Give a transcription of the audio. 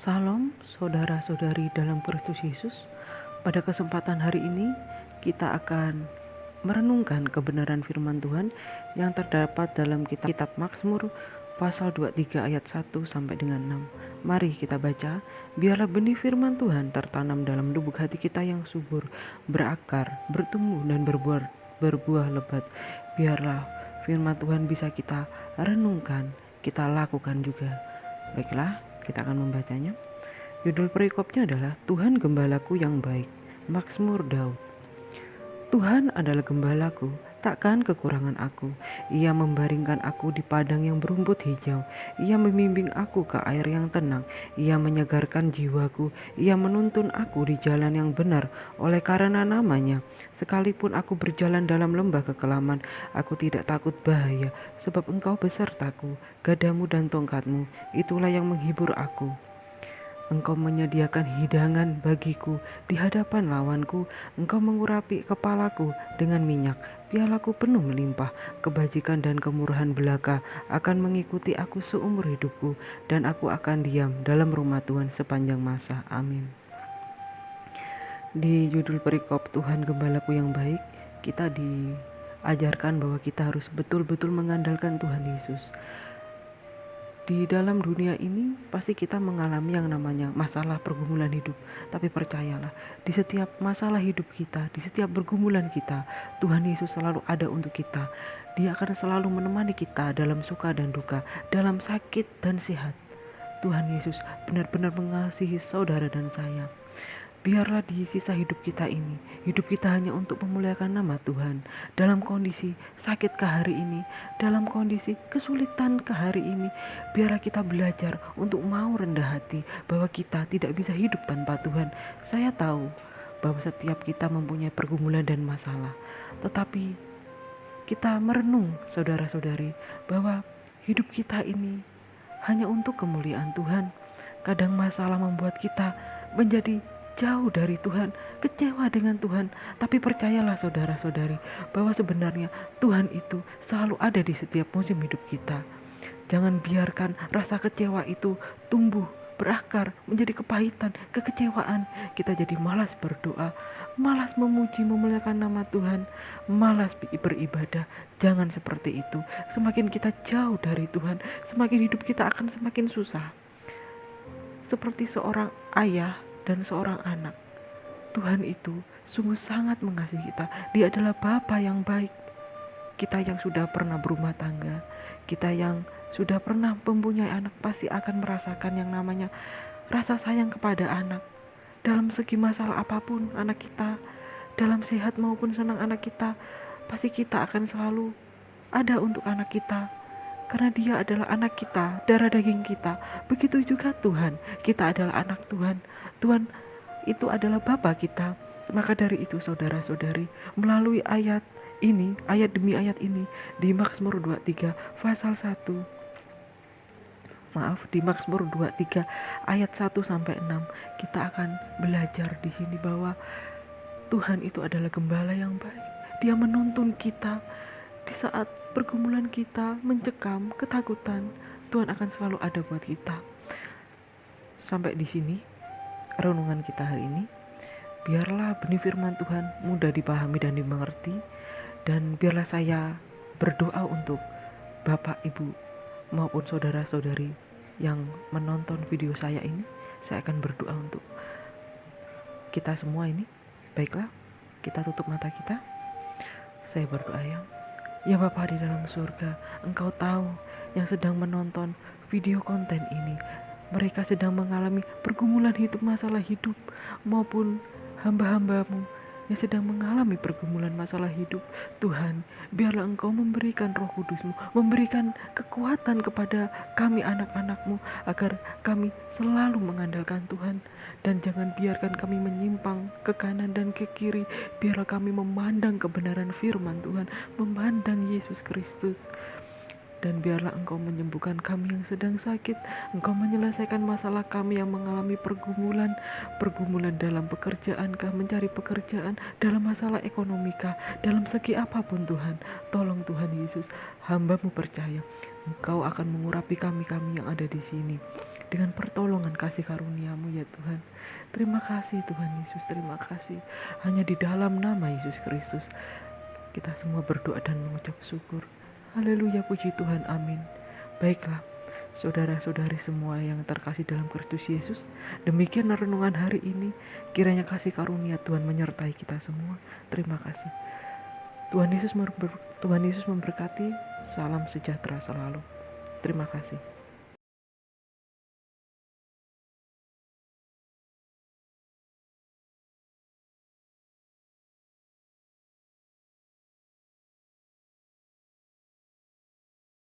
Salam saudara-saudari dalam Kristus Yesus. Pada kesempatan hari ini kita akan merenungkan kebenaran firman Tuhan yang terdapat dalam kitab Mazmur pasal 23 ayat 1 sampai dengan 6. Mari kita baca. Biarlah benih firman Tuhan tertanam dalam lubuk hati kita yang subur, berakar, bertumbuh dan berbuah lebat. Biarlah firman Tuhan bisa kita renungkan, kita lakukan juga. Baiklah, kita akan membacanya. Judul perikopnya adalah Tuhan Gembalaku yang Baik. Mazmur Daud. Tuhan adalah gembalaku, takkan kekurangan aku. Ia membaringkan aku di padang yang berumput hijau. Ia membimbing aku ke air yang tenang. Ia menyegarkan jiwaku. Ia menuntun aku di jalan yang benar oleh karena namanya. Sekalipun aku berjalan dalam lembah kekelaman, aku tidak takut bahaya, sebab Engkau besertaku. Gadamu dan tongkatmu, itulah yang menghibur aku. Engkau menyediakan hidangan bagiku di hadapan lawanku. Engkau mengurapi kepalaku dengan minyak. Pialaku penuh melimpah. Kebajikan dan kemurahan belaka akan mengikuti aku seumur hidupku, dan aku akan diam dalam rumah Tuhan sepanjang masa. Amin. Di judul perikop Tuhan Gembalaku yang Baik, kita diajarkan bahwa kita harus betul-betul mengandalkan Tuhan Yesus. Di dalam dunia ini pasti kita mengalami yang namanya masalah pergumulan hidup. Tapi percayalah, di setiap masalah hidup kita, di setiap pergumulan kita, Tuhan Yesus selalu ada untuk kita. Dia akan selalu menemani kita dalam suka dan duka, dalam sakit dan sehat. Tuhan Yesus benar-benar mengasihi saudara dan saya. Biarlah di sisa hidup kita ini, hidup kita hanya untuk memuliakan nama Tuhan. Dalam kondisi sakit ke hari ini, dalam kondisi kesulitan ke hari ini, biarlah kita belajar untuk mau rendah hati bahwa kita tidak bisa hidup tanpa Tuhan. Saya tahu bahwa setiap kita mempunyai pergumulan dan masalah, tetapi kita merenung saudara-saudari bahwa hidup kita ini hanya untuk kemuliaan Tuhan. Kadang masalah membuat kita menjadi jauh dari Tuhan, kecewa dengan Tuhan. Tapi percayalah saudara-saudari bahwa sebenarnya Tuhan itu selalu ada di setiap musim hidup kita. Jangan biarkan rasa kecewa itu tumbuh, berakar, menjadi kepahitan, kekecewaan. Kita jadi malas berdoa, malas memuji, memuliakan nama Tuhan, malas beribadah. Jangan seperti itu. Semakin kita jauh dari Tuhan, semakin hidup kita akan semakin susah. Seperti seorang ayah dan seorang anak, Tuhan itu sungguh sangat mengasihi kita. Dia adalah Bapa yang baik. Kita yang sudah pernah berumah tangga, kita yang sudah pernah mempunyai anak, pasti akan merasakan yang namanya rasa sayang kepada anak. Dalam segi masalah apapun anak kita, dalam sehat maupun senang anak kita, pasti kita akan selalu ada untuk anak kita. Karena dia adalah anak kita, darah daging kita. Begitu juga Tuhan, kita adalah anak Tuhan. Tuhan itu adalah Bapa kita. Maka dari itu saudara-saudari, melalui ayat ini, ayat demi ayat ini, di Mazmur 23 pasal 1, di Mazmur 23 ayat 1 sampai 6, kita akan belajar di sini bahwa Tuhan itu adalah gembala yang baik. Dia menuntun kita di saat pergumulan kita mencekam, ketakutan. Tuhan akan selalu ada buat kita. Sampai di sini renungan kita hari ini. Biarlah benih firman Tuhan mudah dipahami dan dimengerti, dan biarlah saya berdoa untuk Bapak, Ibu maupun saudara-saudari yang menonton video saya ini. Saya akan berdoa untuk kita semua ini. Baiklah, kita tutup mata kita. Saya berdoa. Ya Bapa di dalam surga, Engkau tahu yang sedang menonton video konten ini. Mereka sedang mengalami pergumulan hidup, masalah hidup, maupun hamba-hambamu yang sedang mengalami pergumulan masalah hidup. Tuhan, biarlah Engkau memberikan Roh Kudus-Mu, memberikan kekuatan kepada kami anak-anak-Mu, agar kami selalu mengandalkan Tuhan. Dan jangan biarkan kami menyimpang ke kanan dan ke kiri. Biarlah kami memandang kebenaran firman Tuhan, memandang Yesus Kristus. Dan biarlah Engkau menyembuhkan kami yang sedang sakit. Engkau menyelesaikan masalah kami yang mengalami pergumulan dalam pekerjaan kah, mencari pekerjaan, dalam masalah ekonomi kah, dalam segi apapun Tuhan. Tolong Tuhan Yesus, hamba-Mu percaya Engkau akan mengurapi kami yang ada di sini dengan pertolongan pertolongan kasih karunia-Mu ya Tuhan. Terima kasih Tuhan Yesus, terima kasih. Hanya di dalam nama Yesus Kristus kita semua berdoa dan mengucap syukur. Haleluya, puji Tuhan, amin. Baiklah, saudara-saudari semua yang terkasih dalam Kristus Yesus, demikian renungan hari ini. Kiranya kasih karunia Tuhan menyertai kita semua. Terima kasih. Tuhan Yesus memberkati. Salam sejahtera selalu. Terima kasih.